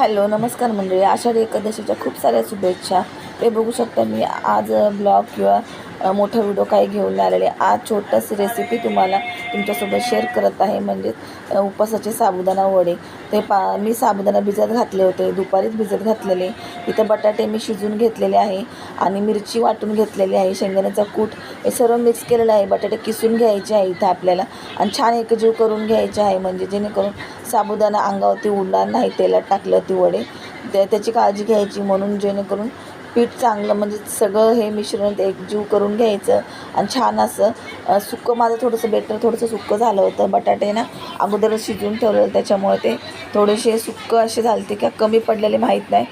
Hello नमस्कार मंडळी, आषाढी एकादशीच्या खूप साऱ्या शुभेच्छा. ते बघू शकता मी आज ब्लॉग किंवा मोठा व्हिडिओ काही घेऊन आलेले. आज छोटीशी रेसिपी तुम्हाला तुमच्यासोबत शेअर करत आहे, म्हणजे उपवासाचे साबुदाणा वडे. मी साबुदाणा भिजत घातले होते, दुपारीच भिजत घातलेले. इथं बटाटे मी शिजून घेतलेले आहे आणि मिरची वाटून घेतलेली आहे, शेंगदाण्याचा कूट हे सर्व मिक्स केलेलं आहे. बटाटे किसून घ्यायचे आहे इथं आपल्याला आणि छान एकजीव करून घ्यायचे आहे, म्हणजे जेणेकरून साबुदाणा अंगावरती उडणार नाही तेलात टाकलं ती वडे. त्याची काळजी घ्यायची, म्हणून जेणेकरून पीठ चांगलं म्हणजे सगळं हे मिश्रण एकजीव करून घ्यायचं आणि छान असं सुक्कं. माझं थोडंसं सुक्कं झालं होतं. बटाटे ना अगोदरच शिजून ठेवलेलं, त्याच्यामुळे ते थोडेसे सुक्कं असे झाले की कमी पडलेले माहीत नाही.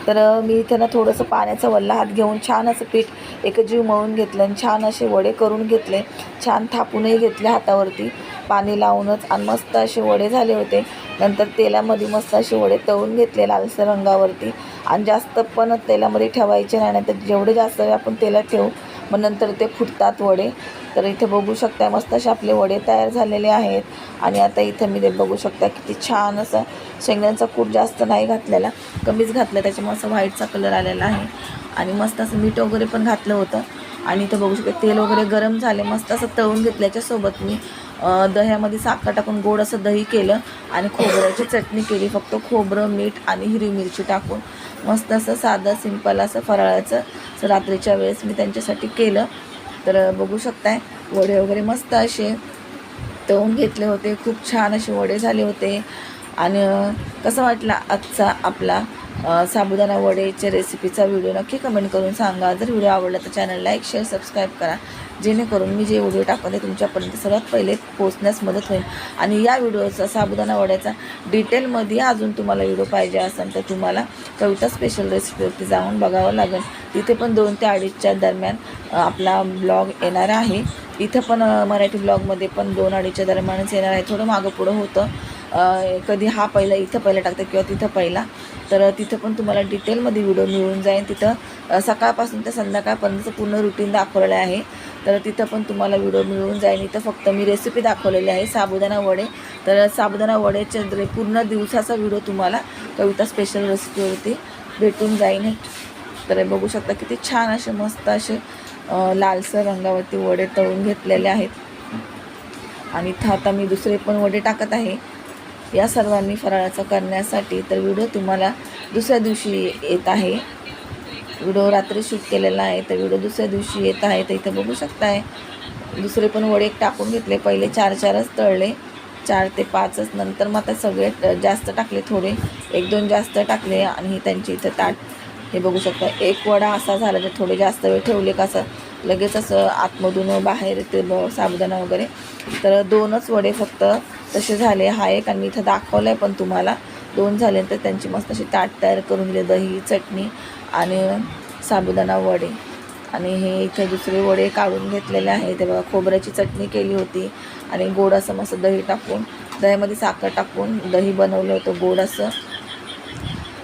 तर मी इथं ना थोडंसं पाण्याचा वल्ला हात घेऊन छान असं पीठ एकजीव मळून घेतलं आणि छान असे वडे करून घेतले. छान थापूनही घेतले हातावरती पाणी लावूनच आणि मस्त असे वडे झाले होते. नंतर तेलामध्ये मस्त असे वडे तळून घेतले लालसर रंगावरती. आणि जास्त पण तेलामध्ये ठेवायचे नाही, तर जेवढे जास्त आपण तेलात ठेवू मग नंतर ते फुटतात वडे. तर इथे बघू शकता मस्त असे आपले वडे तयार झालेले आहेत. आणि आता इथं मी ते बघू शकता किती छान असं शेंगदाण्याचा कूट जास्त नाही घातलेला, कमीच घातलं, त्याच्यामुळे असं व्हाईटचा कलर आलेला आहे. आणि मस्त असं मीठ वगैरे पण घातलं होतं. आणि इथं बघू शकता तेल वगैरे गरम झाले, मस्त असं तळून घेतल्याच्यासोबत मी दह्यामध्ये साखर टाकून गोड असं दही केलं आणि खोबऱ्याची चटणी केली. फक्त खोबरं, मीठ आणि हिरवी मिरची टाकून मस्त असं साधं सिंपल असं फराळाचं रात्रीच्या वेळेस मी त्यांच्यासाठी केलं. तर बघू शकताय वडे वगैरे मस्त असे तळून घेतले होते, खूप छान असे वडे झाले होते. आणि कसं वाटला आजचा आपला साबुदाणा वडेच्या रेसिपीचा व्हिडिओ नक्की कमेंट करून सांगा. जर व्हिडिओ आवडला तर चॅनल लाईक, शेअर, सबस्क्राईब करा, जेणेकरून मी जे व्हिडिओ टाकते तुमच्यापर्यंत सर्वात पहिले पोहोचण्यास मदत होईल. आणि या व्हिडिओचा साबुदाणा वड्याचा डिटेलमध्ये अजून तुम्हाला व्हिडिओ पाहिजे असेल तर तुम्हाला कविता स्पेशल रेसिपीवरती जाऊन बघावं लागेल. तिथे पण 2 ते 2:30च्या दरम्यान आपला ब्लॉग येणार आहे. इथं पण मराठी ब्लॉगमध्ये पण 2-2:30च्या दरम्यानच येणार आहे. थोडं मागं पुढं होतं, कधी हा पहिला इथं पहिला टाकतं किंवा तिथं पहिला. तर तिथं पण तुम्हाला डिटेलमध्ये व्हिडिओ मिळून जाईल. तिथं सकाळपासून ते संध्याकाळपर्यंतचं पूर्ण रुटीन दाखवलेलं आहे. तर तिथं पण तुम्हाला व्हिडिओ मिळून जाईल. इथं फक्त मी रेसिपी दाखवलेली आहे साबुदाणा वडे. तर साबुदाणा वड्याचे पूर्ण दिवसाचा व्हिडिओ तुम्हाला कविता स्पेशल रेसिपीवरती भेटून जाईल. तर बघू शकता किती छान असे मस्त असे लालसर रंगावरती वडे तळून घेतलेले आहेत. आणि इथं आता मी दुसरे पण वडे टाकत आहे या सर्वांनी फराळाचं करण्यासाठी. तर व्हिडिओ तुम्हाला दुसऱ्या दिवशी येत आहे. व्हिडिओ रात्री शूट केलेला आहे, तर व्हिडिओ दुसऱ्या दिवशी येत आहे. तर इथं बघू शकताय दुसरे पण वडे टाकून घेतले. पहिले 4-4च तळले, 4 ते 5च. नंतर मग आता सगळे जास्त टाकले, थोडे 1-2 जास्त टाकले. आणि त्यांची इथं ताट हे बघू शकता. एक वडा असा झाला तर थोडे जास्त वेळ ठेवले का असं लगेच असं आतमधून बाहेर येते साबुदाणा वगैरे. तर 2च वडे फक्त तसे झाले. हा एक आणि इथं दाखवलं आहे पण तुम्हाला 2 झाले. तर त्यांची मस्त अशी ताट तयार करून दिले, दही, चटणी आणि साबुदाणा वडे. आणि हे इथे दुसरे वडे काढून घेतलेले आहे. ते बघा खोबऱ्याची चटणी केली होती आणि गोड असं मस्त दही टाकून, दह्यामध्ये साखर टाकून दही बनवलं होतं गोड असं.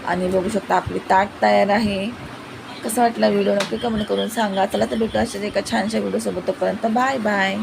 आणि बघू शकता आपली ताट तयार आहे. कसं वाटलं व्हिडिओ नक्की कमेंट करून सांगा. चला तर भेटू अशाच एका छानशा व्हिडिओसोबत. तोपर्यंत बाय बाय.